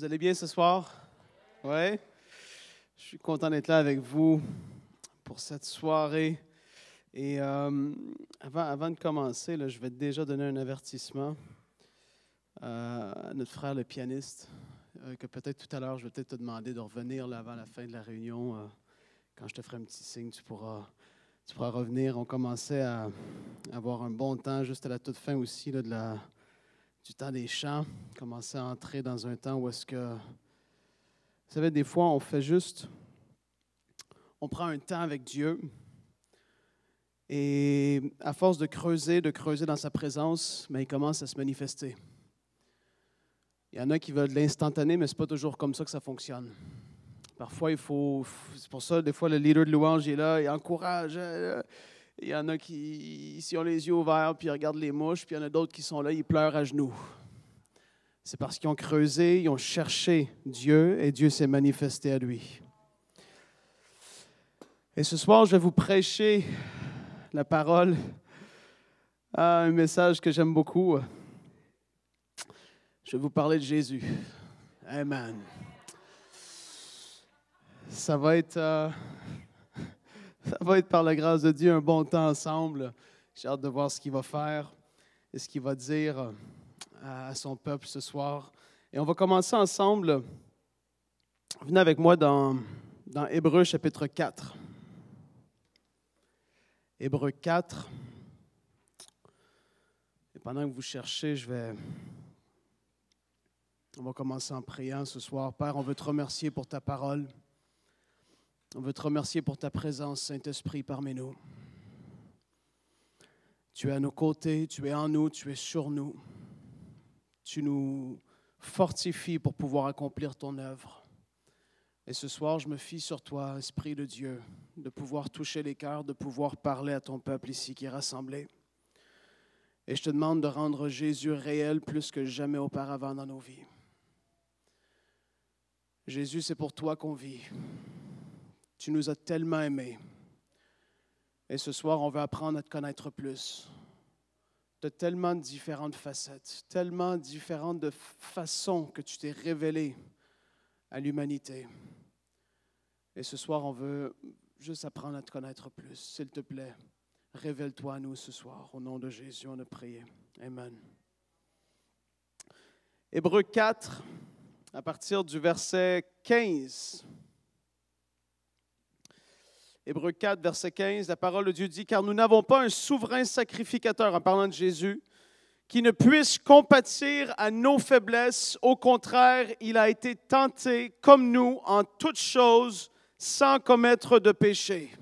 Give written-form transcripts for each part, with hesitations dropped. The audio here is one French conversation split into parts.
Vous allez bien ce soir? Oui? Je suis content d'être là avec vous pour cette soirée. Et avant de commencer, là, je vais déjà donner un avertissement à notre frère le pianiste, que peut-être tout à l'heure, je vais peut-être te demander de revenir là, avant la fin de la réunion. Quand je te ferai un petit signe, tu pourras revenir. On commençait à avoir un bon temps juste à la toute fin aussi là, du temps des chants. On commençait à entrer dans un temps où est-ce que... Vous savez, des fois, on prend un temps avec Dieu et à force de creuser dans sa présence, mais il commence à se manifester. Il y en a qui veulent de l'instantané, mais ce n'est pas toujours comme ça que ça fonctionne. Parfois, c'est pour ça, des fois, le leader de louange est là, il encourage. Il y en a qui ont les yeux ouverts, puis ils regardent les mouches, puis il y en a d'autres qui sont là, ils pleurent à genoux. C'est parce qu'ils ont creusé, ils ont cherché Dieu, et Dieu s'est manifesté à lui. Et ce soir, je vais vous prêcher la parole, un message que j'aime beaucoup. Je vais vous parler de Jésus. Amen. Ça va être par la grâce de Dieu un bon temps ensemble. J'ai hâte de voir ce qu'il va faire et ce qu'il va dire à son peuple ce soir. Et on va commencer ensemble. Venez avec moi dans Hébreux chapitre 4. Hébreux 4. Et pendant que vous cherchez, on va commencer en priant ce soir. Père, on veut te remercier pour ta parole. On veut te remercier pour ta présence, Saint-Esprit, parmi nous. Tu es à nos côtés, tu es en nous, tu es sur nous. Tu nous fortifies pour pouvoir accomplir ton œuvre. Et ce soir, je me fie sur toi, Esprit de Dieu, de pouvoir toucher les cœurs, de pouvoir parler à ton peuple ici qui est rassemblé. Et je te demande de rendre Jésus réel plus que jamais auparavant dans nos vies. Jésus, c'est pour toi qu'on vit. Tu nous as tellement aimés. Et ce soir, on veut apprendre à te connaître plus. De tellement différentes facettes, tellement différentes de façons que tu t'es révélé à l'humanité. Et ce soir, on veut juste apprendre à te connaître plus. S'il te plaît, révèle-toi à nous ce soir. Au nom de Jésus, on a prié. Amen. Hébreux 4, à partir du verset 15. Hébreux 4, verset 15, la parole de Dieu dit « Car nous n'avons pas un souverain sacrificateur, en parlant de Jésus, qui ne puisse compatir à nos faiblesses. Au contraire, il a été tenté comme nous en toutes choses, sans commettre de péché. »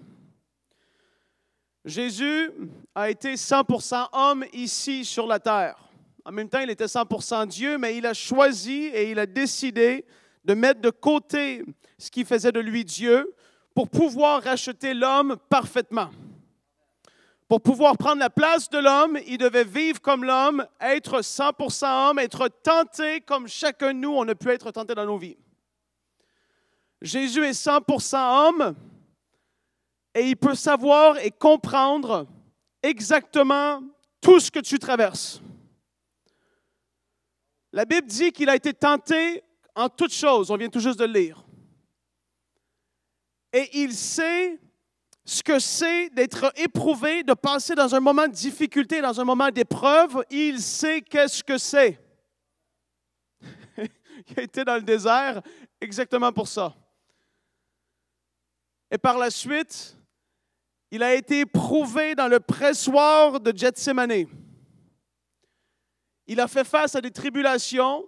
Jésus a été 100% homme ici sur la terre. En même temps, il était 100% Dieu, mais il a choisi et il a décidé de mettre de côté ce qui faisait de lui Dieu pour pouvoir racheter l'homme parfaitement. Pour pouvoir prendre la place de l'homme, il devait vivre comme l'homme, être 100% homme, être tenté comme chacun de nous, on a pu être tenté dans nos vies. Jésus est 100% homme et il peut savoir et comprendre exactement tout ce que tu traverses. La Bible dit qu'il a été tenté en toutes choses, on vient tout juste de le lire. Et il sait ce que c'est d'être éprouvé, de passer dans un moment de difficulté, dans un moment d'épreuve. Il sait qu'est-ce que c'est. Il a été dans le désert exactement pour ça. Et par la suite, il a été éprouvé dans le pressoir de Gethsémani. Il a fait face à des tribulations,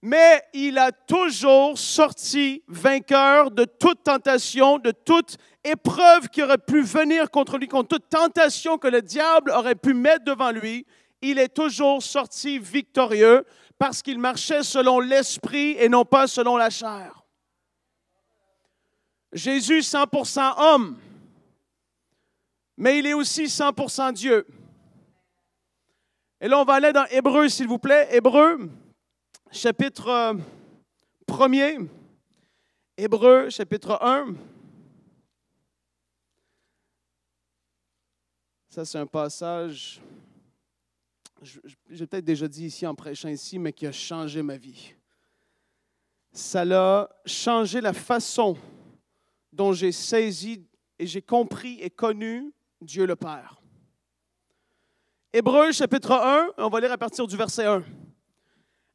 mais il a toujours sorti vainqueur de toute tentation, de toute épreuve qui aurait pu venir contre lui, contre toute tentation que le diable aurait pu mettre devant lui. Il est toujours sorti victorieux parce qu'il marchait selon l'esprit et non pas selon la chair. Jésus, 100% homme, mais il est aussi 100% Dieu. Et là, on va aller dans Hébreux, s'il vous plaît. Hébreux, chapitre 1er. Hébreux, chapitre 1. Ça, c'est un passage, j'ai peut-être déjà dit ici en prêchant ici, mais qui a changé ma vie. ça a changé la façon dont j'ai saisi et j'ai compris et connu Dieu le Père. Hébreux chapitre 1, on va lire à partir du verset 1.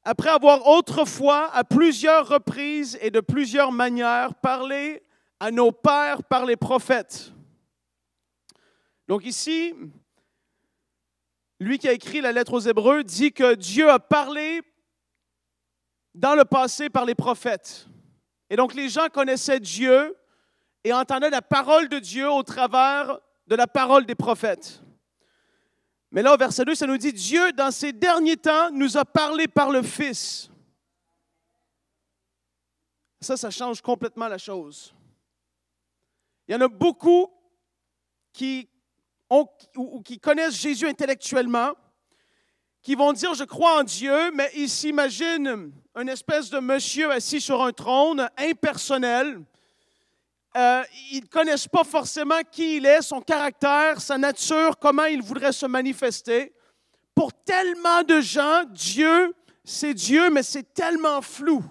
Après avoir autrefois, à plusieurs reprises et de plusieurs manières, parlé à nos pères par les prophètes. Donc ici, lui qui a écrit la lettre aux Hébreux dit que Dieu a parlé dans le passé par les prophètes. Et donc les gens connaissaient Dieu et entendaient la parole de Dieu au travers de la parole des prophètes. Mais là, au verset 2, ça nous dit, Dieu, dans ces derniers temps, nous a parlé par le Fils. Ça change complètement la chose. Il y en a beaucoup qui connaissent Jésus intellectuellement, qui vont dire, je crois en Dieu, mais ils s'imaginent une espèce de monsieur assis sur un trône, impersonnel. Ils ne connaissent pas forcément qui il est, son caractère, sa nature, comment il voudrait se manifester. Pour tellement de gens, Dieu, c'est Dieu, mais c'est tellement flou.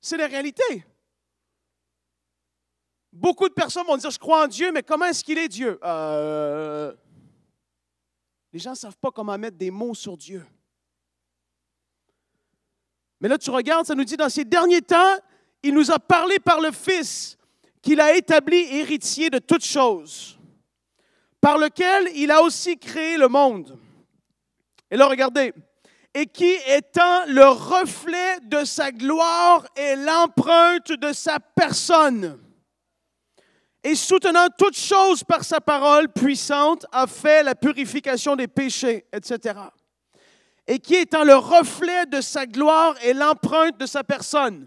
C'est la réalité. Beaucoup de personnes vont dire, je crois en Dieu, mais comment est-ce qu'il est Dieu? Les gens ne savent pas comment mettre des mots sur Dieu. Mais là, tu regardes, ça nous dit, dans ces derniers temps, il nous a parlé par le Fils qu'il a établi héritier de toutes choses, par lequel il a aussi créé le monde. Et là, regardez. Et qui, étant le reflet de sa gloire et l'empreinte de sa personne, et soutenant toutes choses par sa parole puissante, a fait la purification des péchés, etc. Et qui, étant le reflet de sa gloire et l'empreinte de sa personne.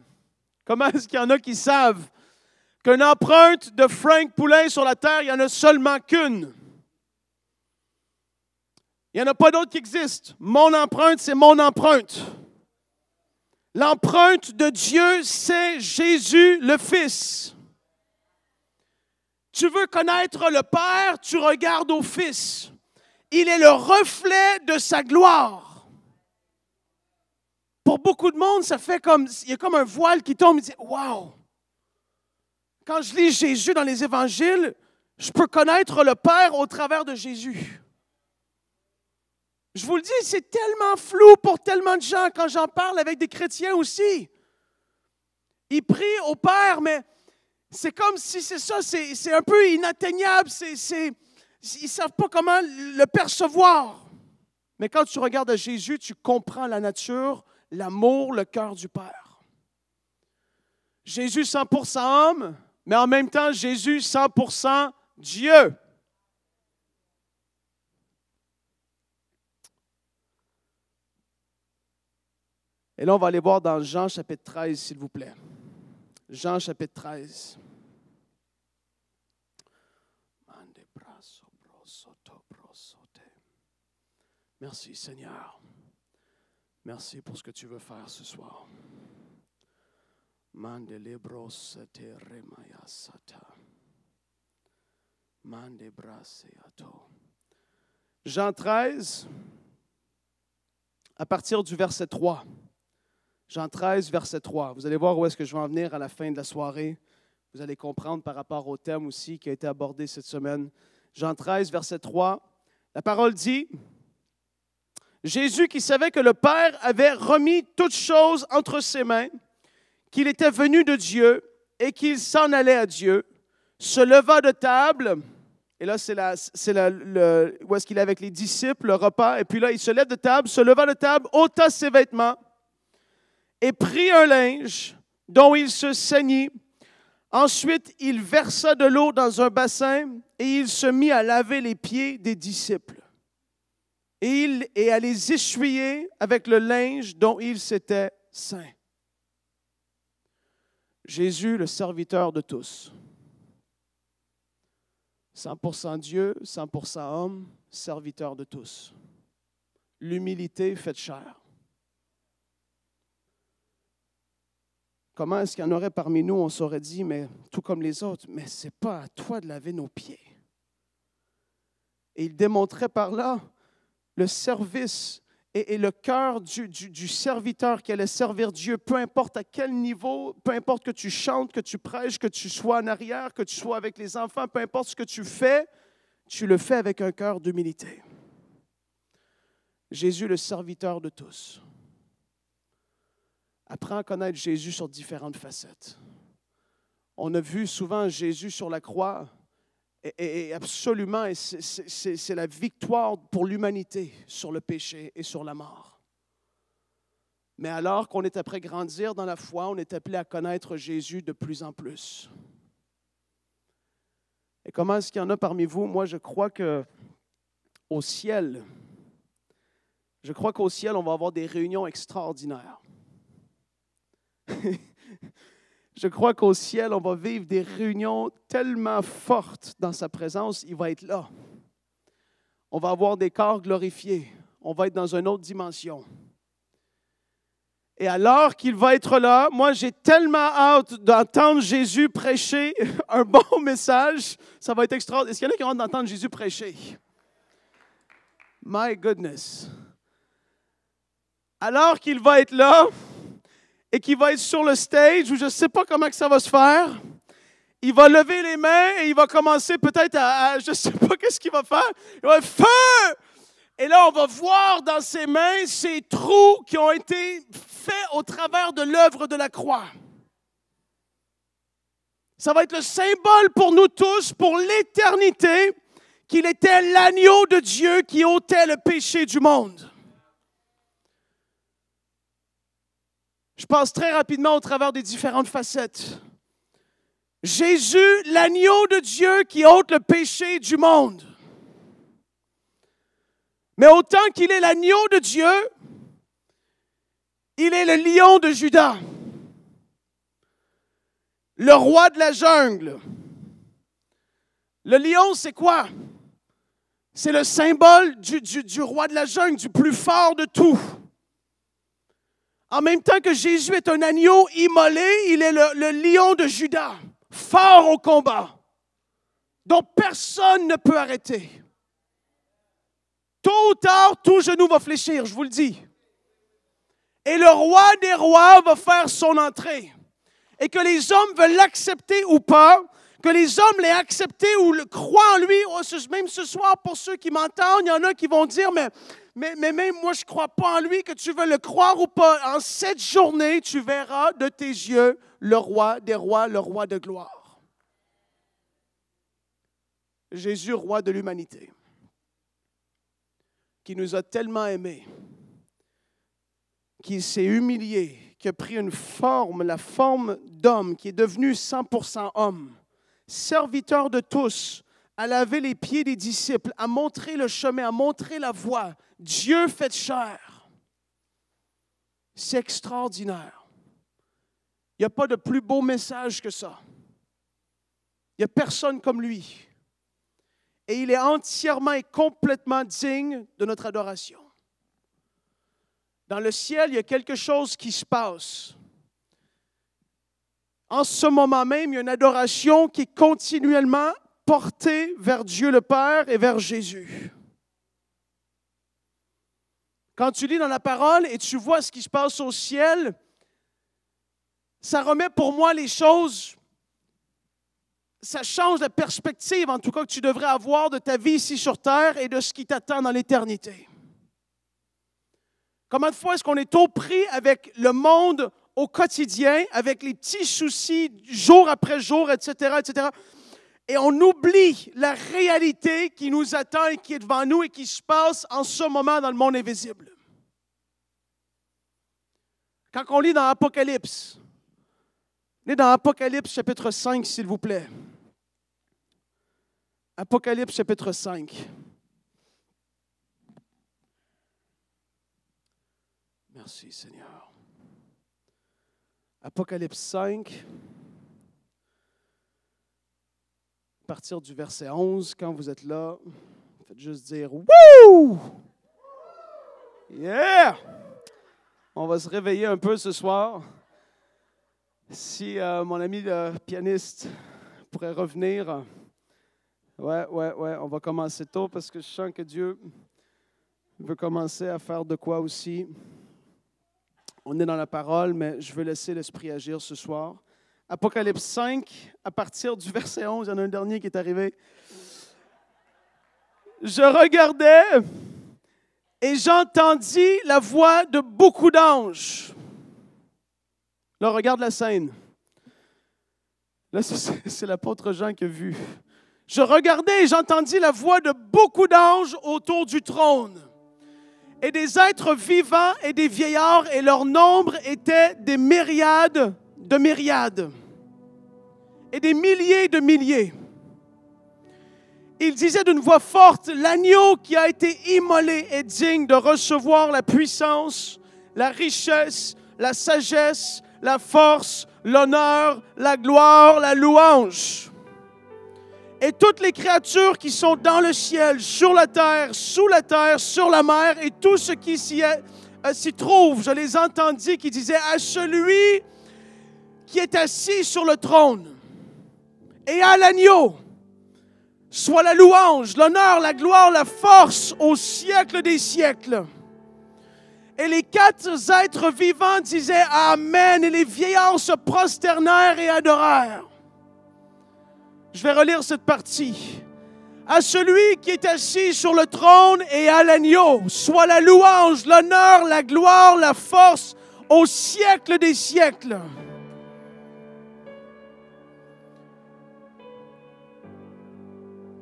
Comment est-ce qu'il y en a qui savent qu'une empreinte de Frank Poulin sur la terre, il n'y en a seulement qu'une? Il n'y en a pas d'autre qui existe. Mon empreinte, c'est mon empreinte. L'empreinte de Dieu, c'est Jésus le Fils. Tu veux connaître le Père, tu regardes au Fils. Il est le reflet de sa gloire. Pour beaucoup de monde, ça fait comme, il y a comme un voile qui tombe, il dit, wow! Quand je lis Jésus dans les évangiles, je peux connaître le Père au travers de Jésus. Je vous le dis, c'est tellement flou pour tellement de gens quand j'en parle avec des chrétiens aussi. Ils prient au Père, mais c'est comme si c'est ça, c'est un peu inatteignable, ils ne savent pas comment le percevoir. Mais quand tu regardes à Jésus, tu comprends la nature, l'amour, le cœur du Père. Jésus 100% homme, mais en même temps, Jésus 100% Dieu. Et là, on va aller voir dans Jean chapitre 13, s'il vous plaît. Jean chapitre 13. Merci Seigneur. Merci pour ce que tu veux faire ce soir. Jean 13, à partir du verset 3. Jean 13, verset 3. Vous allez voir où est-ce que je vais en venir à la fin de la soirée. Vous allez comprendre par rapport au thème aussi qui a été abordé cette semaine. Jean 13, verset 3. La parole dit, Jésus qui savait que le Père avait remis toutes choses entre ses mains, qu'il était venu de Dieu et qu'il s'en allait à Dieu, se leva de table, et là c'est où est-ce qu'il est avec les disciples, le repas, et puis là il se lève de table, se leva de table, ôta ses vêtements, et prit un linge dont il se ceignit. Ensuite, il versa de l'eau dans un bassin et il se mit à laver les pieds des disciples et à les essuyer avec le linge dont il s'était ceint. Jésus, le serviteur de tous. 100% Dieu, 100% homme, serviteur de tous. L'humilité faite chair. Comment est-ce qu'il y en aurait parmi nous, on s'aurait dit, mais tout comme les autres, mais ce n'est pas à toi de laver nos pieds. Et il démontrait par là le service et le cœur du serviteur qui allait servir Dieu, peu importe à quel niveau, peu importe que tu chantes, que tu prêches, que tu sois en arrière, que tu sois avec les enfants, peu importe ce que tu le fais avec un cœur d'humilité. Jésus, le serviteur de tous. Apprends à connaître Jésus sur différentes facettes. On a vu souvent Jésus sur la croix, et absolument, c'est la victoire pour l'humanité sur le péché et sur la mort. Mais alors qu'on est après grandir dans la foi, on est appelé à connaître Jésus de plus en plus. Et comment est-ce qu'il y en a parmi vous? Moi, je crois qu'au ciel, on va avoir des réunions extraordinaires. Je crois qu'au ciel, on va vivre des réunions tellement fortes dans sa présence, il va être là. On va avoir des corps glorifiés. On va être dans une autre dimension. Et alors qu'il va être là, moi, j'ai tellement hâte d'entendre Jésus prêcher un bon message. Ça va être extraordinaire. Est-ce qu'il y en a qui ont hâte d'entendre Jésus prêcher? My goodness. Alors qu'il va être là, et qui va être sur le stage, où je ne sais pas comment que ça va se faire. Il va lever les mains et il va commencer peut-être je ne sais pas qu'est-ce qu'il va faire. Il va dire « Feu! » Et là, on va voir dans ses mains ces trous qui ont été faits au travers de l'œuvre de la croix. Ça va être le symbole pour nous tous, pour l'éternité, qu'il était l'agneau de Dieu qui ôtait le péché du monde. Je passe très rapidement au travers des différentes facettes. Jésus, l'agneau de Dieu qui ôte le péché du monde. Mais autant qu'il est l'agneau de Dieu, il est le lion de Juda, le roi de la jungle. Le lion, c'est quoi? C'est le symbole du roi de la jungle, du plus fort de tout. En même temps que Jésus est un agneau immolé, il est le lion de Juda, fort au combat, dont personne ne peut arrêter. Tôt ou tard, tout genou va fléchir, je vous le dis. Et le roi des rois va faire son entrée. Et que les hommes veulent l'accepter ou pas, que les hommes l'aient accepté ou le croient en lui, même ce soir, pour ceux qui m'entendent, il y en a qui vont dire, mais même moi, je ne crois pas en lui, que tu veux le croire ou pas. En cette journée, tu verras de tes yeux le roi des rois, le roi de gloire. Jésus, roi de l'humanité, qui nous a tellement aimés, qu'il s'est humilié, qui a pris une forme, la forme d'homme, qui est devenu 100% homme, serviteur de tous, à laver les pieds des disciples, à montrer le chemin, à montrer la voie. Dieu fait chair. C'est extraordinaire. Il n'y a pas de plus beau message que ça. Il n'y a personne comme lui. Et il est entièrement et complètement digne de notre adoration. Dans le ciel, il y a quelque chose qui se passe. En ce moment même, il y a une adoration qui est continuellement portée vers Dieu le Père et vers Jésus. Quand tu lis dans la parole et tu vois ce qui se passe au ciel, ça remet pour moi les choses, ça change la perspective en tout cas que tu devrais avoir de ta vie ici sur terre et de ce qui t'attend dans l'éternité. Combien de fois est-ce qu'on est au pris avec le monde au quotidien, avec les petits soucis jour après jour, etc., etc., et on oublie la réalité qui nous attend et qui est devant nous et qui se passe en ce moment dans le monde invisible. Quand on lit dans Apocalypse, lis dans Apocalypse chapitre 5, s'il vous plaît. Apocalypse chapitre 5. Merci Seigneur. Apocalypse 5. À partir du verset 11, quand vous êtes là, faites juste dire « Wouh! Yeah! » On va se réveiller un peu ce soir. Si mon ami le pianiste pourrait revenir. Ouais, on va commencer tôt parce que je sens que Dieu veut commencer à faire de quoi aussi. On est dans la parole, mais je veux laisser l'Esprit agir ce soir. Apocalypse 5, à partir du verset 11, il y en a un dernier qui est arrivé. Je regardais et j'entendis la voix de beaucoup d'anges. Là, regarde la scène. Là, c'est l'apôtre Jean qui a vu. Je regardais et j'entendis la voix de beaucoup d'anges autour du trône. Et des êtres vivants et des vieillards, et leur nombre était des myriades de myriades. Et des milliers de milliers. Il disait d'une voix forte, l'agneau qui a été immolé est digne de recevoir la puissance, la richesse, la sagesse, la force, l'honneur, la gloire, la louange. Et toutes les créatures qui sont dans le ciel, sur la terre, sous la terre, sur la mer, et tout ce qui s'y trouve, je les entendis qui disaient à celui qui est assis sur le trône et à l'agneau, soit la louange, l'honneur, la gloire, la force au siècle des siècles. Et les quatre êtres vivants disaient Amen, et les vieillards se prosternèrent et adorèrent. Je vais relire cette partie. À celui qui est assis sur le trône et à l'agneau, soit la louange, l'honneur, la gloire, la force au siècle des siècles.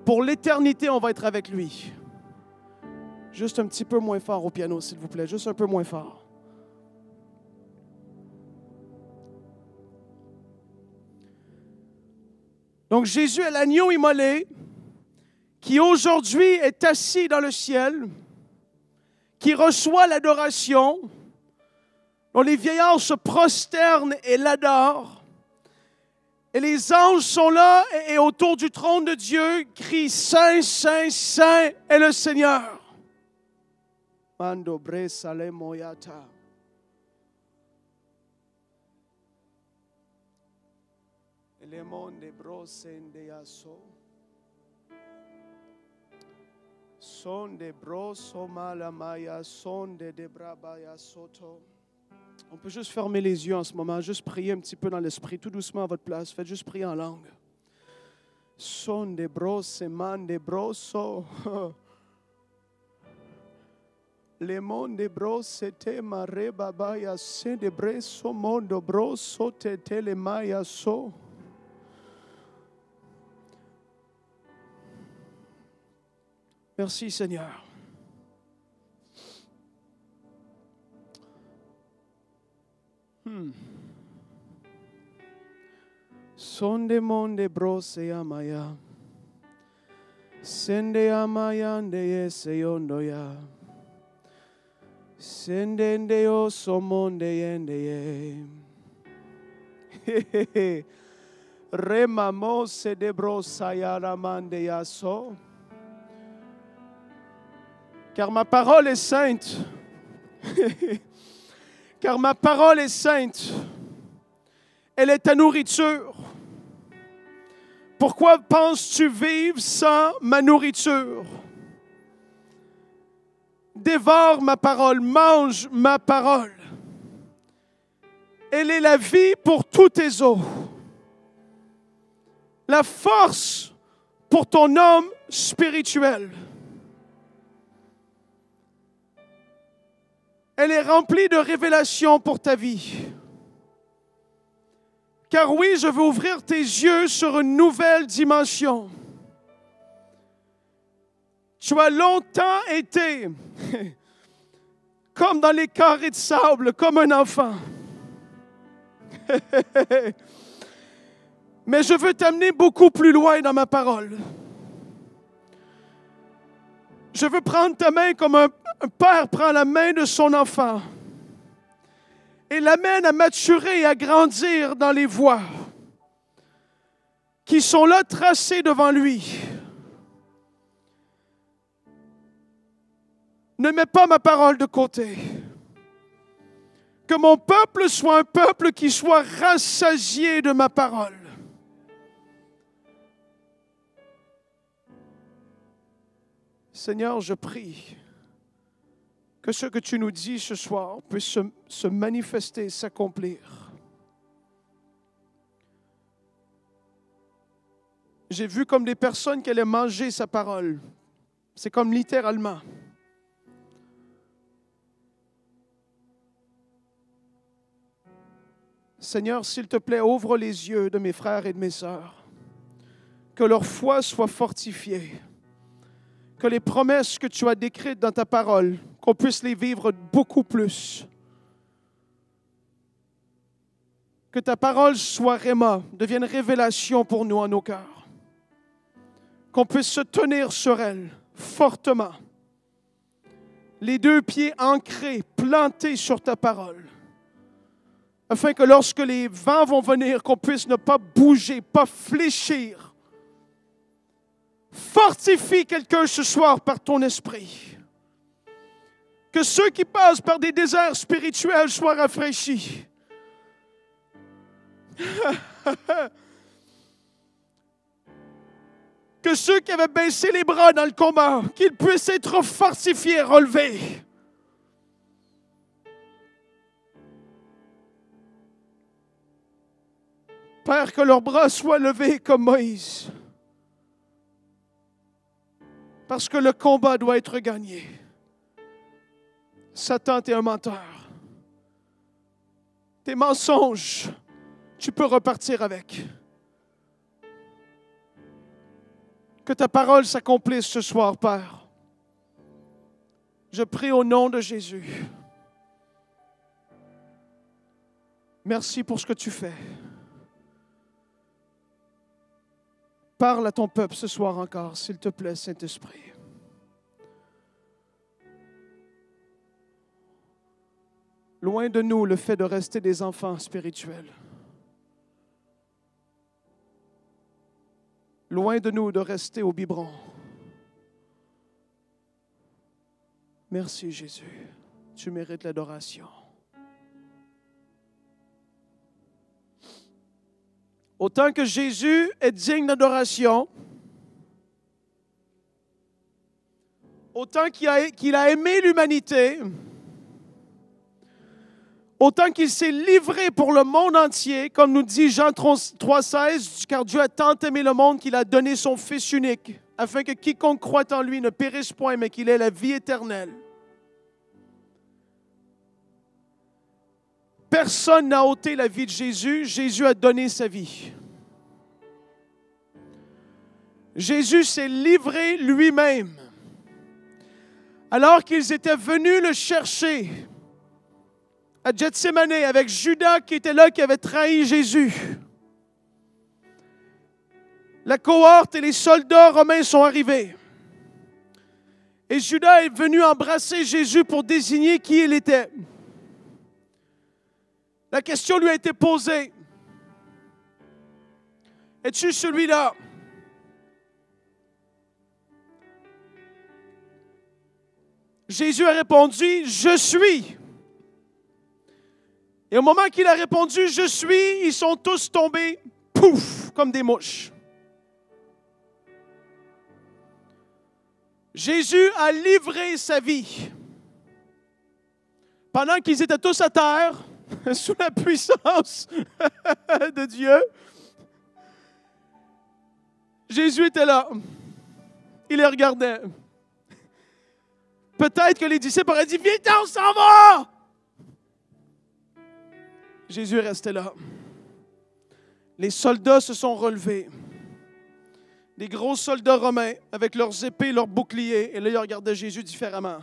Pour l'éternité, on va être avec lui. Juste un petit peu moins fort au piano, s'il vous plaît. Juste un peu moins fort. Donc, Jésus est l'agneau immolé qui aujourd'hui est assis dans le ciel, qui reçoit l'adoration, dont les vieillards se prosternent et l'adorent. Et les anges sont là et autour du trône de Dieu crient « Saint, Saint, Saint est le Seigneur ». Mando bre sale moyata. Le monde bro sendeaso. Son de bro somalamaya son de brabaya soto. On peut juste fermer les yeux en ce moment, juste prier un petit peu dans l'esprit, tout doucement à votre place. Faites juste prier en langue. Son de bro seman de broso. Le monde bro c'était mare babaya se de breso mondo bro sote tele maya so. Merci Seigneur. Sonde monde bro se amaya. Sende amaya nde se yondoya. Sende nde o somonde yende ye. Remamo se de bro sayara mande yaso. Car ma parole est sainte. Car ma parole est sainte. Elle est ta nourriture. Pourquoi penses-tu vivre sans ma nourriture? Dévore ma parole, mange ma parole. Elle est la vie pour tous tes os. La force pour ton homme spirituel. Elle est remplie de révélations pour ta vie. Car oui, je veux ouvrir tes yeux sur une nouvelle dimension. Tu as longtemps été comme dans les carrés de sable, comme un enfant. Mais je veux t'amener beaucoup plus loin dans ma parole. Je veux prendre ta main comme un père prend la main de son enfant et l'amène à maturer et à grandir dans les voies qui sont là tracées devant lui. Ne mets pas ma parole de côté. Que mon peuple soit un peuple qui soit rassasié de ma parole. Seigneur, je prie Que ce que tu nous dis ce soir puisse se manifester, s'accomplir. J'ai vu comme des personnes qui allaient manger sa parole. C'est comme littéralement. Seigneur, s'il te plaît, ouvre les yeux de mes frères et de mes sœurs. Que leur foi soit fortifiée. Que les promesses que tu as décrites dans ta parole, qu'on puisse les vivre beaucoup plus. Que ta parole soit réma, devienne révélation pour nous en nos cœurs. Qu'on puisse se tenir sur elle fortement. Les deux pieds ancrés, plantés sur ta parole. Afin que lorsque les vents vont venir, qu'on puisse ne pas bouger, pas fléchir. Fortifie quelqu'un ce soir par ton esprit. Que ceux qui passent par des déserts spirituels soient rafraîchis. Que ceux qui avaient baissé les bras dans le combat, qu'ils puissent être fortifiés, relevés. Père, que leurs bras soient levés comme Moïse. Parce que le combat doit être gagné. Satan, t'es un menteur. Tes mensonges, tu peux repartir avec. Que ta parole s'accomplisse ce soir, Père. Je prie au nom de Jésus. Merci pour ce que tu fais. Parle à ton peuple ce soir encore, s'il te plaît, Saint-Esprit. Loin de nous le fait de rester des enfants spirituels. Loin de nous de rester au biberon. Merci Jésus, tu mérites l'adoration. Autant que Jésus est digne d'adoration, autant qu'il a aimé l'humanité, autant qu'il s'est livré pour le monde entier, comme nous dit Jean 3,16, car Dieu a tant aimé le monde qu'il a donné son Fils unique, afin que quiconque croit en lui ne périsse point, mais qu'il ait la vie éternelle. Personne n'a ôté la vie de Jésus. Jésus a donné sa vie. Jésus s'est livré lui-même. Alors qu'ils étaient venus le chercher à Gethsémane avec Judas qui était là, qui avait trahi Jésus. La cohorte et les soldats romains sont arrivés. Et Judas est venu embrasser Jésus pour désigner qui il était. La question lui a été posée. Es-tu celui-là? Jésus a répondu, je suis. Et au moment qu'il a répondu, je suis, ils sont tous tombés, pouf, comme des mouches. Jésus a livré sa vie. Pendant qu'ils étaient tous à terre, sous la puissance de Dieu, Jésus était là. Il les regardait. Peut-être que les disciples auraient dit, viens, on s'en va! Jésus restait là. Les soldats se sont relevés. Des gros soldats romains avec leurs épées, leurs boucliers. Et là, ils regardaient Jésus différemment.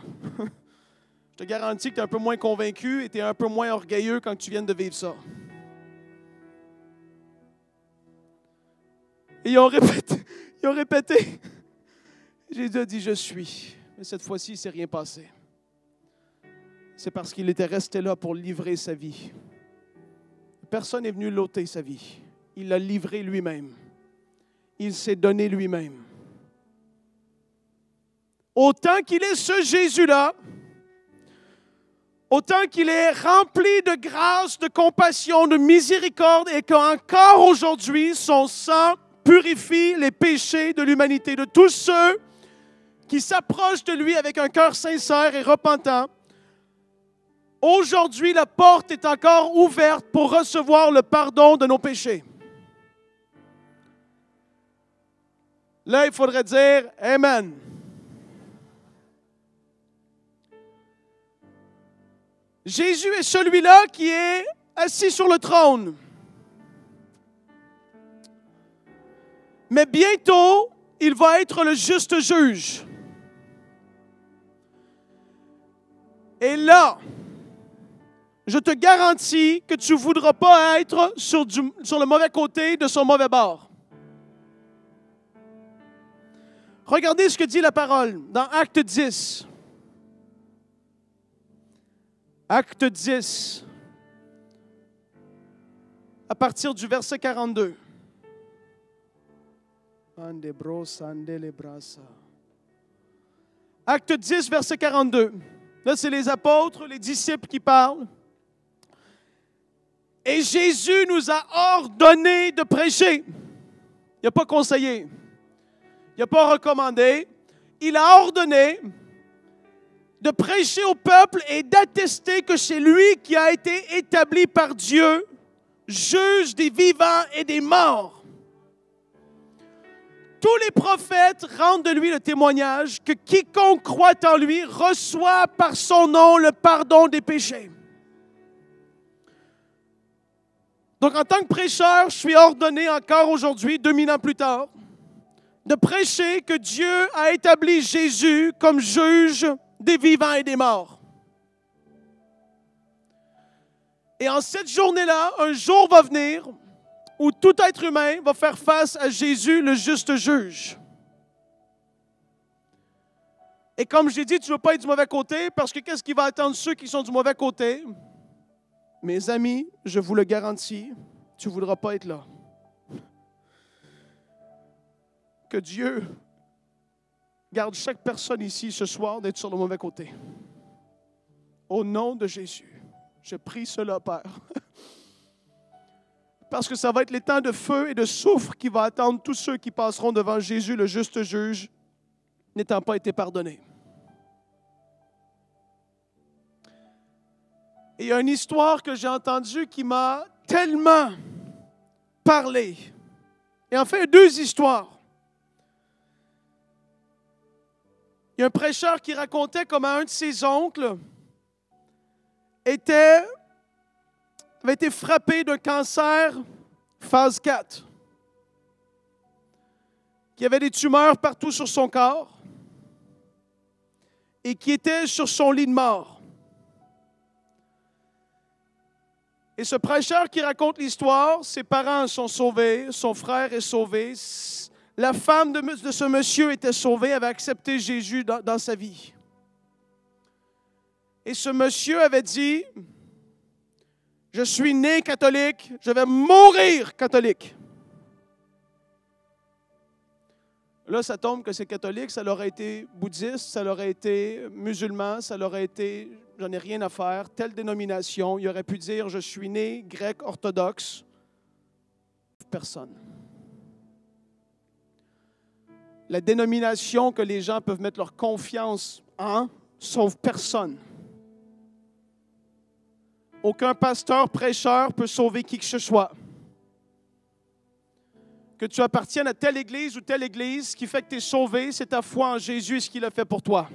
Je te garantis que tu es un peu moins convaincu et tu es un peu moins orgueilleux quand tu viens de vivre ça. Et ils ont répété. Jésus a dit, je suis. Mais cette fois-ci, il ne s'est rien passé. C'est parce qu'il était resté là pour livrer sa vie. Personne n'est venu l'ôter sa vie. Il l'a livré lui-même. Il s'est donné lui-même. Autant qu'il est ce Jésus-là, autant qu'il est rempli de grâce, de compassion, de miséricorde et qu'encore aujourd'hui, son sang purifie les péchés de l'humanité, de tous ceux qui s'approchent de lui avec un cœur sincère et repentant, Aujourd'hui, la porte est encore ouverte pour recevoir le pardon de nos péchés. Là, il faudrait dire Amen. Jésus est celui-là qui est assis sur le trône. Mais bientôt, il va être le juste juge. Et là, je te garantis que tu ne voudras pas être sur le mauvais côté de son mauvais bord. Regardez ce que dit la parole dans Acte 10. Acte 10, à partir du verset 42. Acte 10, verset 42. Là, c'est les apôtres, les disciples qui parlent. Et Jésus nous a ordonné de prêcher. Il n'a pas conseillé. Il n'a pas recommandé. Il a ordonné de prêcher au peuple et d'attester que c'est lui qui a été établi par Dieu, juge des vivants et des morts. Tous les prophètes rendent de lui le témoignage que quiconque croit en lui reçoit par son nom le pardon des péchés. Donc, en tant que prêcheur, je suis ordonné encore aujourd'hui, 2000 ans plus tard, de prêcher que Dieu a établi Jésus comme juge des vivants et des morts. Et en cette journée-là, un jour va venir où tout être humain va faire face à Jésus, le juste juge. Et comme j'ai dit, tu ne veux pas être du mauvais côté, parce que qu'est-ce qui va attendre ceux qui sont du mauvais côté? Mes amis, je vous le garantis, tu ne voudras pas être là. Que Dieu garde chaque personne ici ce soir d'être sur le mauvais côté. Au nom de Jésus, je prie cela, Père. Parce que ça va être les temps de feu et de soufre qui va attendre tous ceux qui passeront devant Jésus, le juste juge, n'étant pas été pardonnés. Et il y a une histoire que j'ai entendue qui m'a tellement parlé. Et en fait, deux histoires. Il y a un prêcheur qui racontait comment un de ses oncles avait été frappé d'un cancer phase 4, qui avait des tumeurs partout sur son corps et qui était sur son lit de mort. Et ce prêcheur qui raconte l'histoire, ses parents sont sauvés, son frère est sauvé, la femme de ce monsieur était sauvée, avait accepté Jésus dans sa vie. Et ce monsieur avait dit, « Je suis né catholique, je vais mourir catholique. » Là, ça tombe que c'est catholique, ça l'aurait été bouddhiste, ça l'aurait été musulman, ça l'aurait été, j'en ai rien à faire, telle dénomination. Il aurait pu dire, « Je suis né grec orthodoxe. » Personne. La dénomination que les gens peuvent mettre leur confiance en sauve personne. Aucun pasteur, prêcheur peut sauver qui que ce soit. Que tu appartiennes à telle église ou telle église, ce qui fait que tu es sauvé, c'est ta foi en Jésus et ce qu'il a fait pour toi.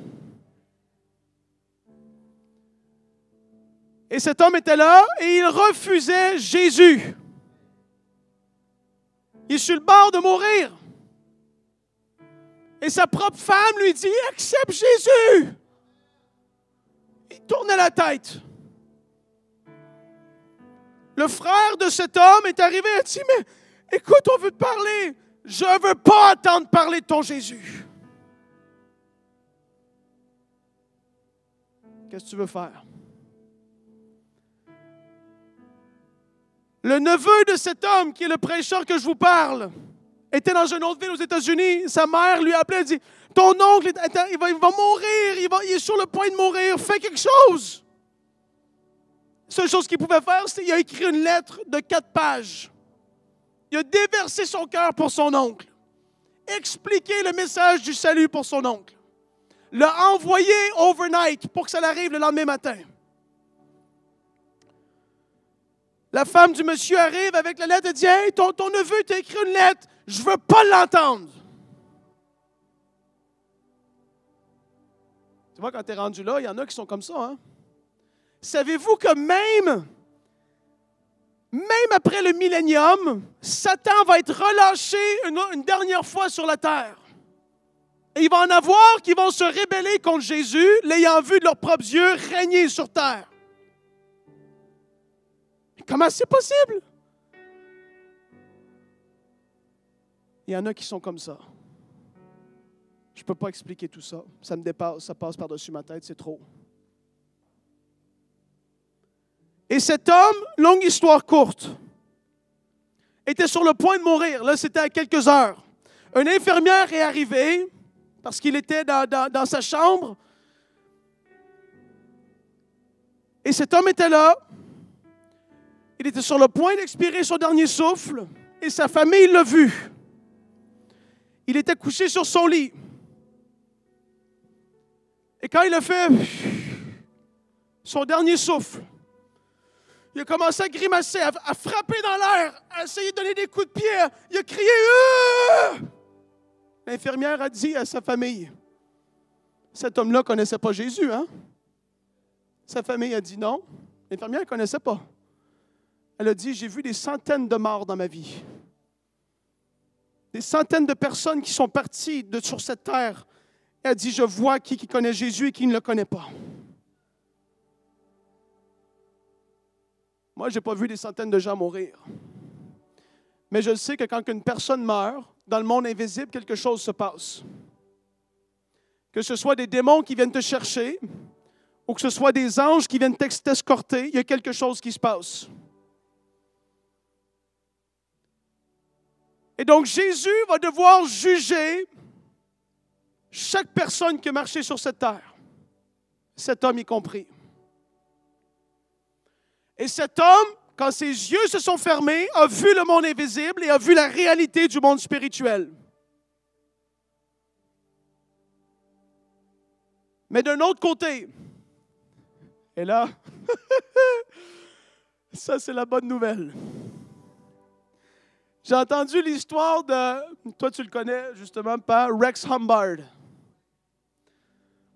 Et cet homme était là et il refusait Jésus. Il est sur le bord de mourir. Et sa propre femme lui dit, « Accepte Jésus! » Il tournait la tête. Le frère de cet homme est arrivé et a dit, « Mais écoute, on veut te parler. Je ne veux pas entendre parler de ton Jésus. » Qu'est-ce que tu veux faire? Le neveu de cet homme, qui est le prêcheur que je vous parle, était dans une autre ville aux États-Unis. Sa mère lui a appelé et dit, « Ton oncle, il va mourir, il est sur le point de mourir, fais quelque chose. » La seule chose qu'il pouvait faire, c'est qu'il a écrit une lettre de 4 pages. Il a déversé son cœur pour son oncle, expliqué le message du salut pour son oncle, l'a envoyé overnight pour que ça arrive le lendemain matin. La femme du monsieur arrive avec la lettre et dit « Hey, ton neveu t'a écrit une lettre, je ne veux pas l'entendre. » Tu vois, quand tu es rendu là, il y en a qui sont comme ça. Hein? Savez-vous que même après le millénium, Satan va être relâché une dernière fois sur la terre. Et il va en avoir qui vont se rebeller contre Jésus, l'ayant vu de leurs propres yeux régner sur terre. Mais comment c'est possible? Il y en a qui sont comme ça. Je ne peux pas expliquer tout ça. Ça me dépasse, ça passe par-dessus ma tête, c'est trop. Et cet homme, longue histoire courte, était sur le point de mourir. Là, c'était à quelques heures. Une infirmière est arrivée parce qu'il était dans sa chambre. Et cet homme était là. Il était sur le point d'expirer son dernier souffle. Et sa famille l'a vu. Il était couché sur son lit. Et quand il a fait son dernier souffle, il a commencé à grimacer, à frapper dans l'air, à essayer de donner des coups de pied. Il a crié « L'infirmière a dit à sa famille, cet homme-là ne connaissait pas Jésus, hein? Sa famille a dit non. L'infirmière ne connaissait pas. Elle a dit, j'ai vu des centaines de morts dans ma vie. Des centaines de personnes qui sont parties sur cette terre. Elle a dit, je vois qui connaît Jésus et qui ne le connaît pas. Moi, je n'ai pas vu des centaines de gens mourir. Mais je sais que quand une personne meurt, dans le monde invisible, quelque chose se passe. Que ce soit des démons qui viennent te chercher, ou que ce soit des anges qui viennent t'escorter, il y a quelque chose qui se passe. Et donc, Jésus va devoir juger chaque personne qui a marché sur cette terre, cet homme y compris. Et cet homme, quand ses yeux se sont fermés, a vu le monde invisible et a vu la réalité du monde spirituel. Mais d'un autre côté, et là, ça c'est la bonne nouvelle. J'ai entendu l'histoire de, toi tu le connais justement, pas Rex Humbard.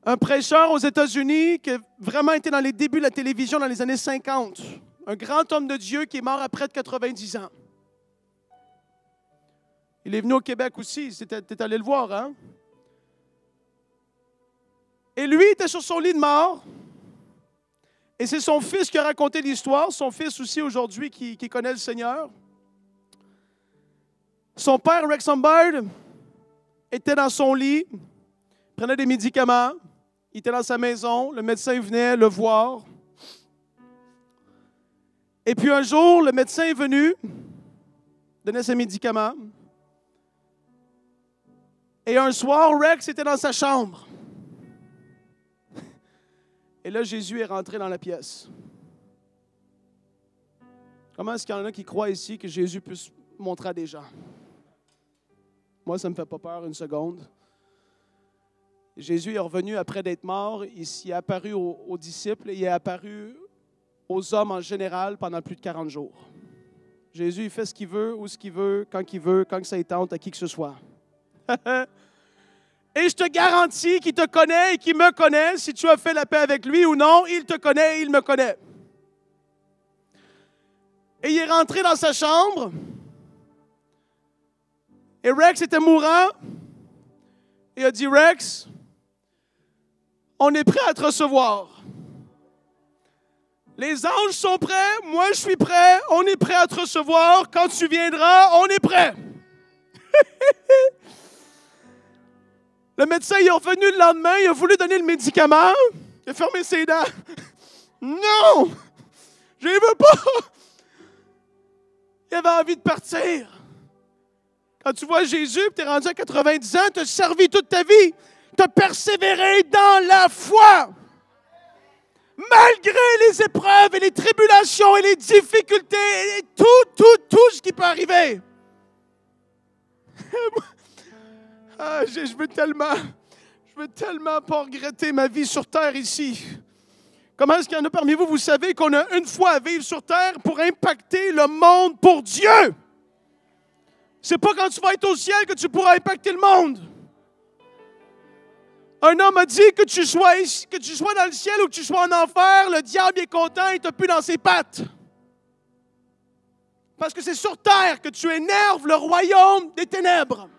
Un prêcheur aux États-Unis qui a vraiment été dans les débuts de la télévision dans les années 50. Un grand homme de Dieu qui est mort à près de 90 ans. Il est venu au Québec aussi, tu es allé le voir, hein? Et lui était sur son lit de mort. Et c'est son fils qui a raconté l'histoire, son fils aussi aujourd'hui qui connaît le Seigneur. Son père, Rex Humbard, était dans son lit, prenait des médicaments, il était dans sa maison, le médecin venait le voir. Et puis un jour, le médecin est venu, donnait ses médicaments. Et un soir, Rex était dans sa chambre. Et là, Jésus est rentré dans la pièce. Comment est-ce qu'il y en a qui croient ici que Jésus puisse montrer à des gens? Moi, ça ne me fait pas peur une seconde. Jésus est revenu après d'être mort. Il s'y est apparu aux disciples et il est apparu aux hommes en général pendant plus de 40 jours. Jésus, il fait ce qu'il veut, où ce qu'il veut, quand ça lui tente, à qui que ce soit. Et je te garantis qu'il te connaît et qu'il me connaît. Si tu as fait la paix avec lui ou non, il te connaît et il me connaît. Et il est rentré dans sa chambre. Et Rex était mourant. Il a dit, Rex, on est prêt à te recevoir. Les anges sont prêts, moi je suis prêt, on est prêt à te recevoir. Quand tu viendras, on est prêt. Le médecin il est revenu le lendemain, il a voulu donner le médicament. Il a fermé ses dents. Non! Je ne veux pas! Il avait envie de partir. Quand tu vois Jésus, tu es rendu à 90 ans, tu as servi toute ta vie, tu as persévéré dans la foi. Malgré les épreuves et les tribulations et les difficultés et tout ce qui peut arriver. Je veux tellement pas regretter ma vie sur terre ici. Comment est-ce qu'il y en a parmi vous, vous savez qu'on a une fois à vivre sur terre pour impacter le monde pour Dieu? C'est pas quand tu vas être au ciel que tu pourras impacter le monde. Un homme a dit que tu sois dans le ciel ou que tu sois en enfer, le diable est content, il t'a plus dans ses pattes. Parce que c'est sur terre que tu énerves le royaume des ténèbres.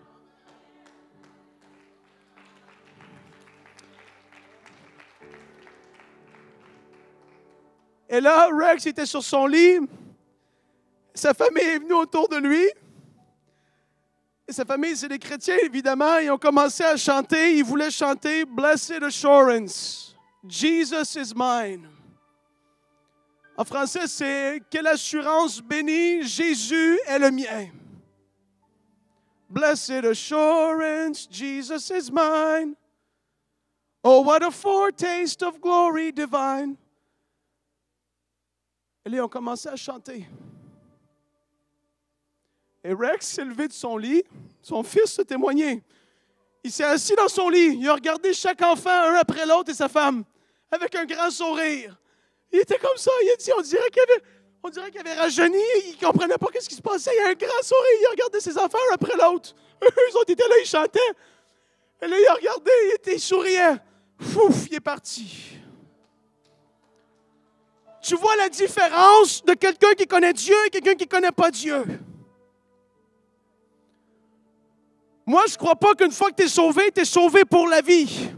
Et là, Rex était sur son lit. Sa famille est venue autour de lui. Et sa famille, c'est des chrétiens, évidemment. Ils ont commencé à chanter. Ils voulaient chanter « Blessed Assurance, Jesus is mine ». En français, c'est « Quelle assurance bénie, Jésus est le mien ». Blessed Assurance, Jesus is mine. Oh, what a foretaste of glory divine. Et là, ils ont commencé à chanter. Et Rex s'est levé de son lit. Son fils se témoignait. Il s'est assis dans son lit. Il a regardé chaque enfant, un après l'autre, et sa femme, avec un grand sourire. Il était comme ça. Il a dit, on dirait qu'il avait rajeuni. Il ne comprenait pas ce qui se passait. Il a un grand sourire. Il regardait ses enfants, un après l'autre. Eux autres étaient là, ils chantaient. Et là, il a regardé, il souriait. Fouf, il est parti. Tu vois la différence de quelqu'un qui connaît Dieu et quelqu'un qui ne connaît pas Dieu. Moi, je ne crois pas qu'une fois que tu es sauvé pour la vie.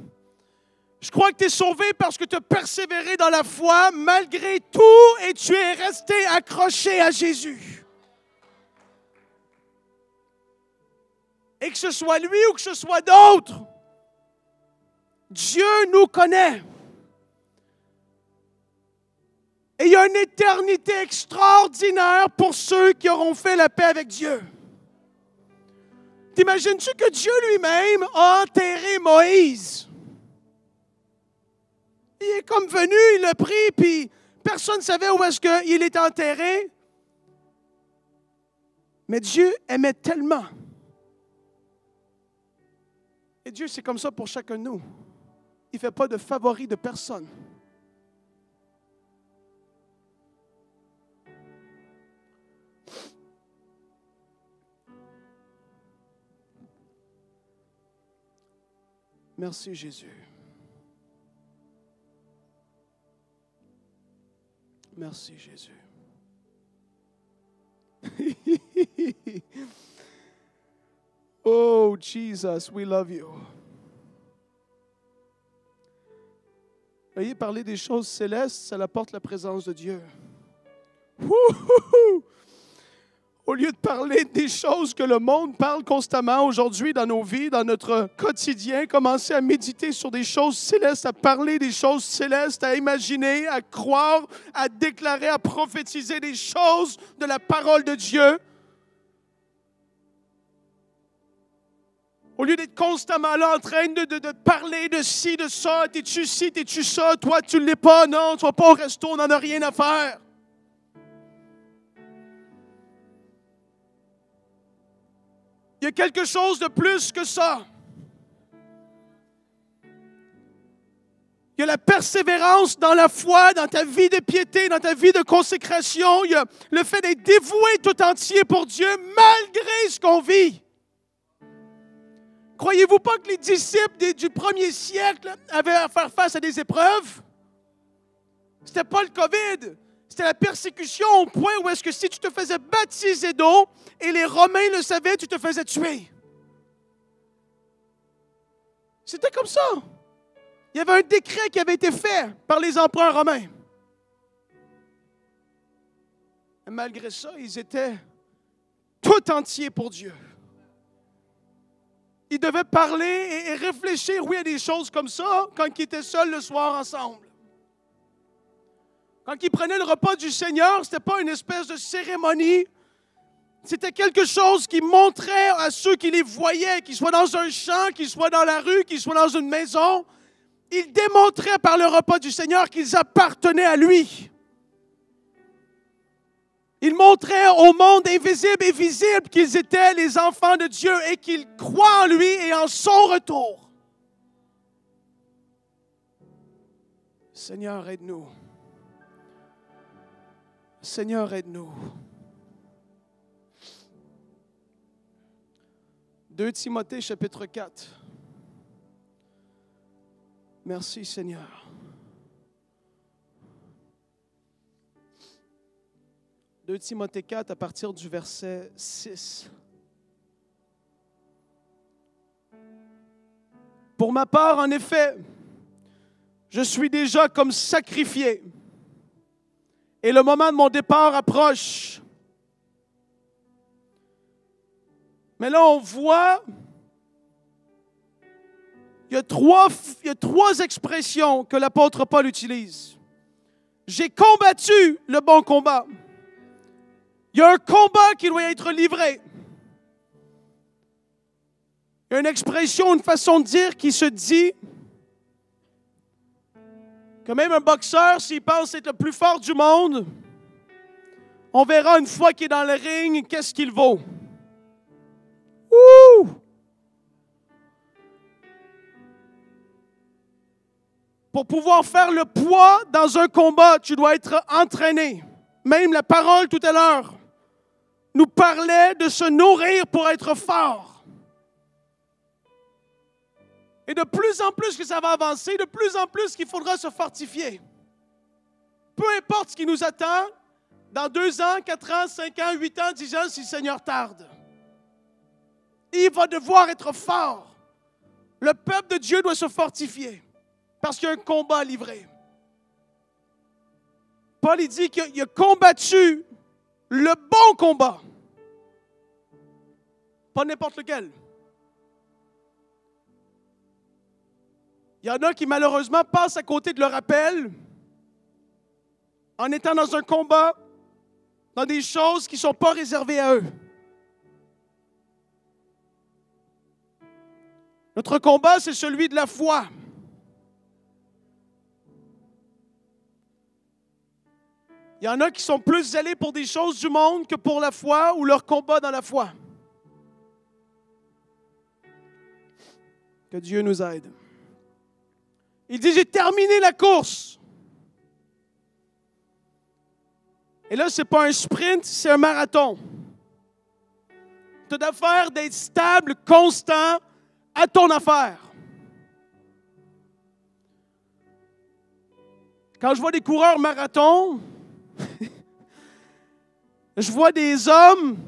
Je crois que tu es sauvé parce que tu as persévéré dans la foi malgré tout et tu es resté accroché à Jésus. Et que ce soit lui ou que ce soit d'autres, Dieu nous connaît. Et il y a une éternité extraordinaire pour ceux qui auront fait la paix avec Dieu. T'imagines-tu que Dieu lui-même a enterré Moïse? Il est comme venu, il l'a pris, puis personne ne savait où est-ce qu'il était enterré. Mais Dieu aimait tellement. Et Dieu, c'est comme ça pour chacun de nous. Il ne fait pas de favoris de personne. Merci Jésus. Merci Jésus. Oh Jesus, we love you. Voyez, parler des choses célestes, ça apporte la présence de Dieu. Wouhou! Au lieu de parler des choses que le monde parle constamment aujourd'hui dans nos vies, dans notre quotidien, commencer à méditer sur des choses célestes, à parler des choses célestes, à imaginer, à croire, à déclarer, à prophétiser des choses de la parole de Dieu. Au lieu d'être constamment là en train de parler de ci, de ça, t'es-tu ci, t'es-tu ça, toi tu ne l'es pas, non, tu vas pas au resto, on n'en a rien à faire. Il y a quelque chose de plus que ça. Il y a la persévérance dans la foi, dans ta vie de piété, dans ta vie de consécration. Il y a le fait d'être dévoué tout entier pour Dieu malgré ce qu'on vit. Croyez-vous pas que les disciples du premier siècle avaient à faire face à des épreuves? C'était pas le COVID. C'était la persécution au point où est-ce que si tu te faisais baptiser d'eau et les Romains le savaient, tu te faisais tuer. C'était comme ça. Il y avait un décret qui avait été fait par les empereurs romains. Et malgré ça, ils étaient tout entiers pour Dieu. Ils devaient parler et réfléchir, oui, à des choses comme ça quand ils étaient seuls le soir ensemble. Quand ils prenaient le repas du Seigneur, ce n'était pas une espèce de cérémonie. C'était quelque chose qui montrait à ceux qui les voyaient, qu'ils soient dans un champ, qu'ils soient dans la rue, qu'ils soient dans une maison. Ils démontraient par le repas du Seigneur qu'ils appartenaient à lui. Ils montraient au monde invisible et visible qu'ils étaient les enfants de Dieu et qu'ils croient en lui et en son retour. Seigneur, aide-nous. Seigneur, aide-nous. 2 Timothée, chapitre 4. Merci, Seigneur. 2 Timothée 4, à partir du verset 6. Pour ma part, en effet, je suis déjà comme sacrifié, et le moment de mon départ approche. Mais là, on voit, il y a trois expressions que l'apôtre Paul utilise. J'ai combattu le bon combat. Il y a un combat qui doit être livré. Il y a une expression, une façon de dire qui se dit que même un boxeur, s'il pense être le plus fort du monde, on verra une fois qu'il est dans le ring, qu'est-ce qu'il vaut. Ouh! Pour pouvoir faire le poids dans un combat, tu dois être entraîné. Même la parole tout à l'heure nous parlait de se nourrir pour être fort. Et de plus en plus que ça va avancer, de plus en plus qu'il faudra se fortifier. Peu importe ce qui nous attend, dans 2 ans, 4 ans, 5 ans, 8 ans, 10 ans, si le Seigneur tarde. Il va devoir être fort. Le peuple de Dieu doit se fortifier parce qu'il y a un combat à livrer. Paul il dit qu'il a combattu le bon combat. Pas n'importe lequel. Il y en a qui malheureusement passent à côté de leur appel en étant dans un combat, dans des choses qui ne sont pas réservées à eux. Notre combat, c'est celui de la foi. Il y en a qui sont plus zélés pour des choses du monde que pour la foi ou leur combat dans la foi. Que Dieu nous aide. Il dit, j'ai terminé la course. Et là, ce n'est pas un sprint, c'est un marathon. Tu dois faire d'être stable, constant à ton affaire. Quand je vois des coureurs marathon, je vois des hommes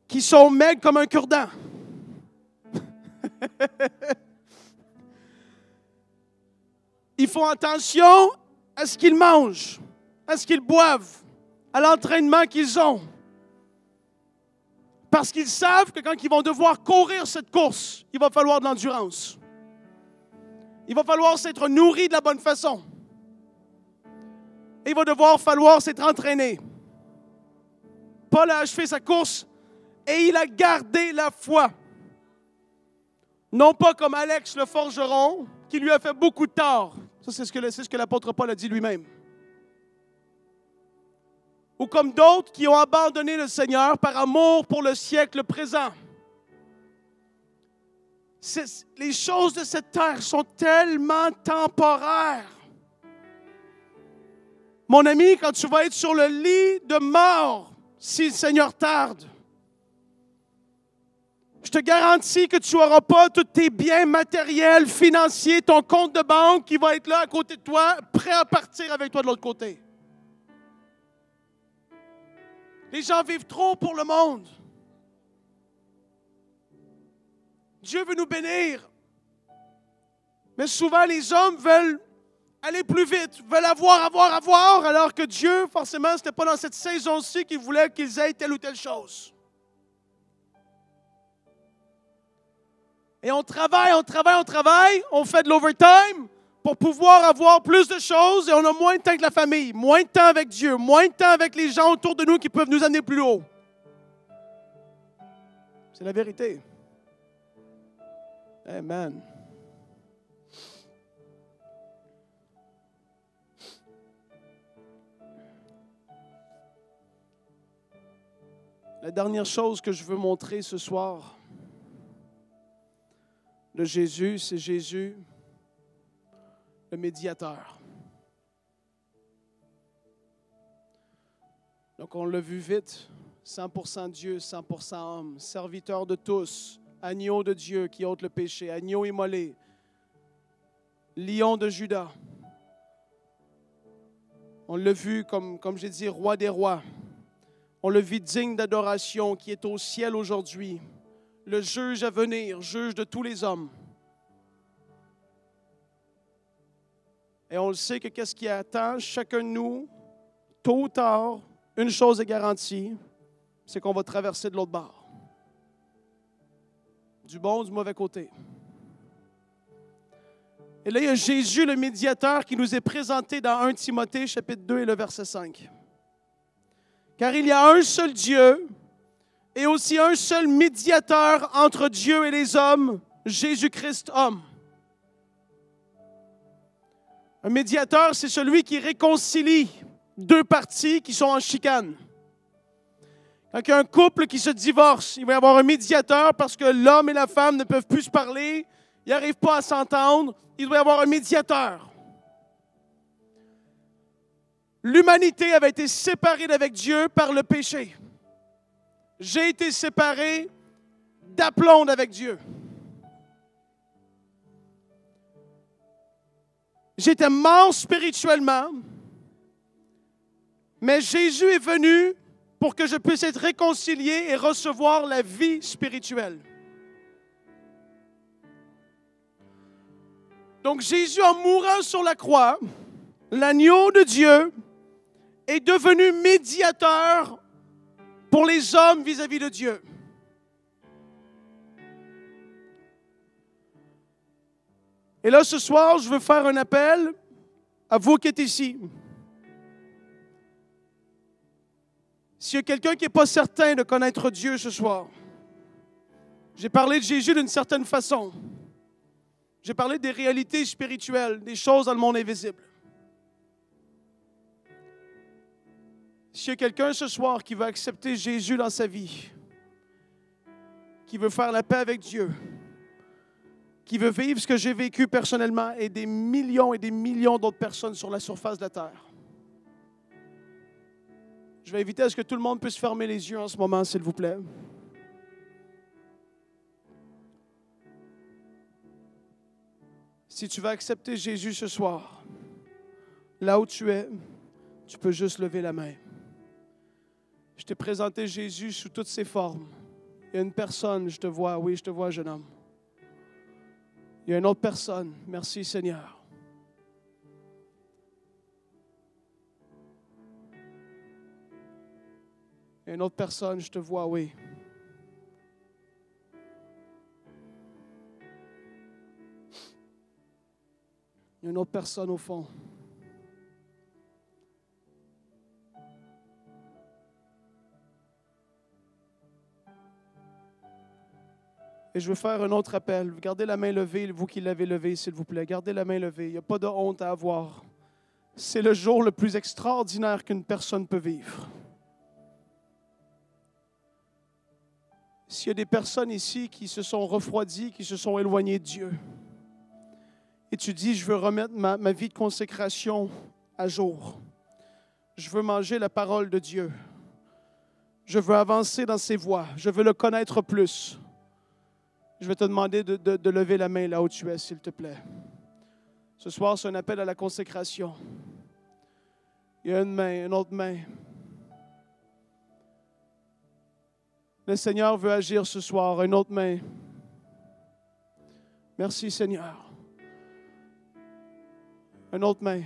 qui sont maigres comme un cure-dent. Ils font attention à ce qu'ils mangent, à ce qu'ils boivent, à l'entraînement qu'ils ont. Parce qu'ils savent que quand ils vont devoir courir cette course, il va falloir de l'endurance. Il va falloir s'être nourri de la bonne façon. Et il va falloir s'être entraîné. Paul a achevé sa course et il a gardé la foi. Non pas comme Alex le forgeron, qui lui a fait beaucoup de tort. Ça, c'est ce que l'apôtre Paul a dit lui-même. Ou comme d'autres qui ont abandonné le Seigneur par amour pour le siècle présent. Les choses de cette terre sont tellement temporaires. Mon ami, quand tu vas être sur le lit de mort, si le Seigneur tarde, je te garantis que tu n'auras pas tous tes biens matériels, financiers, ton compte de banque qui va être là à côté de toi, prêt à partir avec toi de l'autre côté. Les gens vivent trop pour le monde. Dieu veut nous bénir. Mais souvent, les hommes veulent aller plus vite, veulent avoir, alors que Dieu, forcément, ce n'était pas dans cette saison-ci qu'il voulait qu'ils aient telle ou telle chose. Et on travaille, on fait de l'overtime pour pouvoir avoir plus de choses et on a moins de temps que la famille, moins de temps avec Dieu, moins de temps avec les gens autour de nous qui peuvent nous amener plus haut. C'est la vérité. Amen. La dernière chose que je veux montrer ce soir de Jésus, c'est Jésus, le médiateur. Donc, on l'a vu vite. 100% Dieu, 100% homme, serviteur de tous, agneau de Dieu qui ôte le péché, agneau immolé, lion de Juda. On l'a vu, comme j'ai dit, roi des rois. On le vit digne d'adoration qui est au ciel aujourd'hui. Le juge à venir, juge de tous les hommes. Et on le sait que qu'est-ce qui attend chacun de nous, tôt ou tard, une chose est garantie, c'est qu'on va traverser de l'autre bord. Du bon ou du mauvais côté. Et là, il y a Jésus, le médiateur, qui nous est présenté dans 1 Timothée, chapitre 2 et le verset 5. Car il y a un seul Dieu et aussi un seul médiateur entre Dieu et les hommes, Jésus-Christ homme. Un médiateur, c'est celui qui réconcilie deux parties qui sont en chicane. Quand il y a un couple qui se divorce, il va y avoir un médiateur parce que l'homme et la femme ne peuvent plus se parler, ils n'arrivent pas à s'entendre, il doit y avoir un médiateur. L'humanité avait été séparée d'avec Dieu par le péché. J'ai été séparé d'aplomb d'avec Dieu. J'étais mort spirituellement, mais Jésus est venu pour que je puisse être réconcilié et recevoir la vie spirituelle. Donc Jésus, en mourant sur la croix, l'agneau de Dieu, est devenu médiateur pour les hommes vis-à-vis de Dieu. Et là, ce soir, je veux faire un appel à vous qui êtes ici. S'il y a quelqu'un qui n'est pas certain de connaître Dieu ce soir, j'ai parlé de Jésus d'une certaine façon. J'ai parlé des réalités spirituelles, des choses dans le monde invisible. S'il y a quelqu'un ce soir qui veut accepter Jésus dans sa vie, qui veut faire la paix avec Dieu, qui veut vivre ce que j'ai vécu personnellement et des millions d'autres personnes sur la surface de la terre, je vais inviter à ce que tout le monde puisse fermer les yeux en ce moment, s'il vous plaît. Si tu veux accepter Jésus ce soir, là où tu es, tu peux juste lever la main. Je t'ai présenté Jésus sous toutes ses formes. Il y a une personne, je te vois, oui, je te vois, jeune homme. Il y a une autre personne, merci Seigneur. Il y a une autre personne, je te vois, oui. Il y a une autre personne au fond. Et je veux faire un autre appel. Gardez la main levée, vous qui l'avez levée, s'il vous plaît. Gardez la main levée. Il n'y a pas de honte à avoir. C'est le jour le plus extraordinaire qu'une personne peut vivre. S'il y a des personnes ici qui se sont refroidies, qui se sont éloignées de Dieu, et tu dis, je veux remettre ma vie de consécration à jour. Je veux manger la parole de Dieu. Je veux avancer dans ses voies. Je veux le connaître plus. Je vais te demander de lever la main là où tu es, s'il te plaît. Ce soir, c'est un appel à la consécration. Il y a une main, une autre main. Le Seigneur veut agir ce soir. Une autre main. Merci, Seigneur. Une autre main.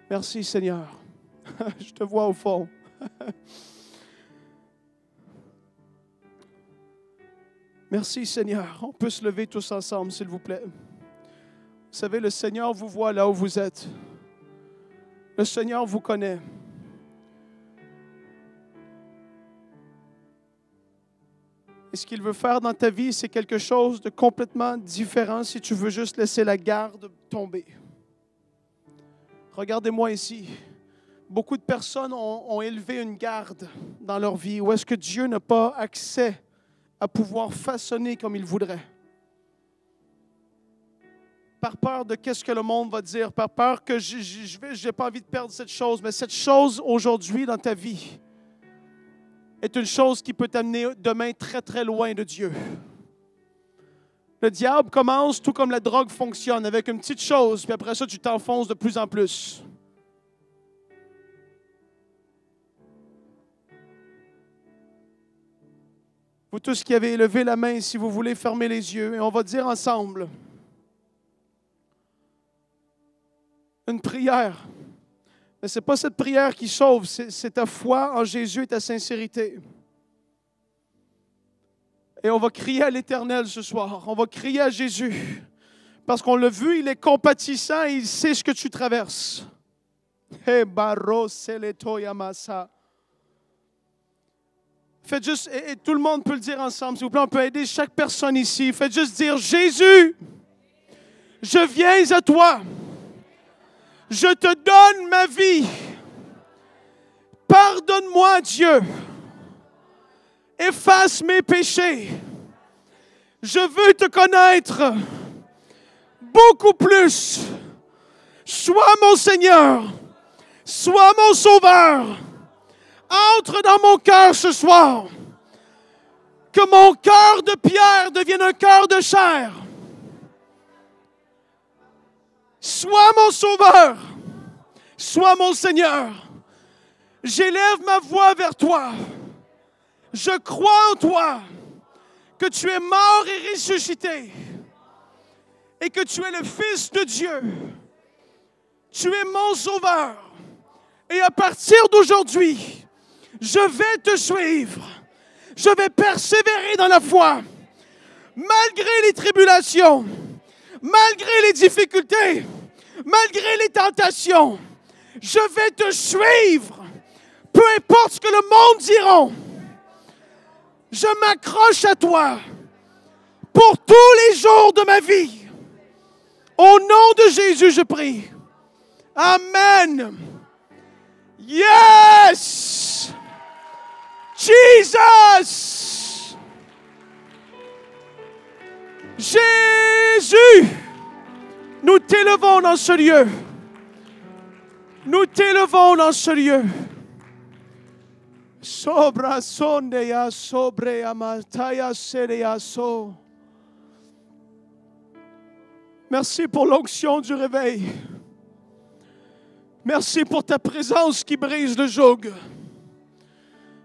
Merci, Seigneur. Je te vois au fond. Merci, Seigneur. On peut se lever tous ensemble, s'il vous plaît. Vous savez, le Seigneur vous voit là où vous êtes. Le Seigneur vous connaît. Et ce qu'il veut faire dans ta vie, c'est quelque chose de complètement différent si tu veux juste laisser la garde tomber. Regardez-moi ici. Beaucoup de personnes ont élevé une garde dans leur vie où est-ce que Dieu n'a pas accès à pouvoir façonner comme il voudrait. par peur de qu'est-ce que le monde va dire, par peur que je n'ai pas envie de perdre cette chose, mais cette chose aujourd'hui dans ta vie est une chose qui peut t'amener demain très, très loin de Dieu. Le diable commence tout comme la drogue fonctionne, avec une petite chose, puis après ça, tu t'enfonces de plus en plus. Vous tous qui avez levé la main, si vous voulez fermer les yeux, et on va dire ensemble une prière. Mais ce n'est pas cette prière qui sauve, c'est ta foi en Jésus et ta sincérité. Et on va crier à l'Éternel ce soir. On va crier à Jésus. Parce qu'on l'a vu, il est compatissant et il sait ce que tu traverses. Faites juste, et tout le monde peut le dire ensemble, s'il vous plaît, on peut aider chaque personne ici. Faites juste dire, Jésus, je viens à toi. Je te donne ma vie. Pardonne-moi, Dieu. Efface mes péchés. Je veux te connaître beaucoup plus. Sois mon Seigneur. Sois mon Sauveur. Entre dans mon cœur ce soir. Que mon cœur de pierre devienne un cœur de chair. Sois mon Sauveur. Sois mon Seigneur. J'élève ma voix vers toi. Je crois en toi, que tu es mort et ressuscité, et que tu es le Fils de Dieu. Tu es mon Sauveur. Et à partir d'aujourd'hui, je vais te suivre. Je vais persévérer dans la foi, malgré les tribulations, malgré les difficultés, malgré les tentations. Je vais te suivre, peu importe ce que le monde dira. Je m'accroche à toi pour tous les jours de ma vie. Au nom de Jésus, je prie. Amen. Yes! Jesus! Jésus! Nous t'élevons dans ce lieu. Nous t'élevons dans ce lieu. Sobra sondeya sobre amataya sereyaso. Merci pour l'onction du réveil. Merci pour ta présence qui brise le joug.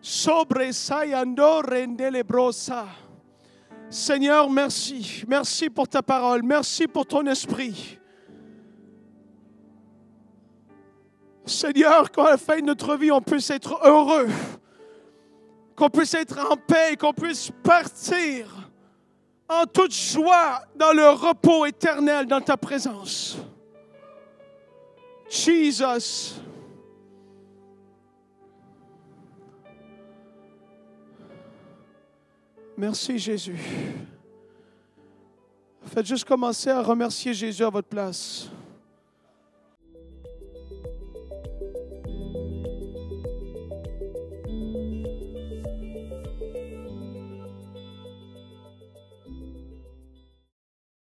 Sobre sayando rendelebrosa. Seigneur, merci. Merci pour ta parole. Merci pour ton esprit. Seigneur, qu'à la fin de notre vie, on puisse être heureux. Qu'on puisse être en paix, qu'on puisse partir en toute joie dans le repos éternel dans ta présence. Jesus. Merci Jésus. Faites juste commencer à remercier Jésus à votre place.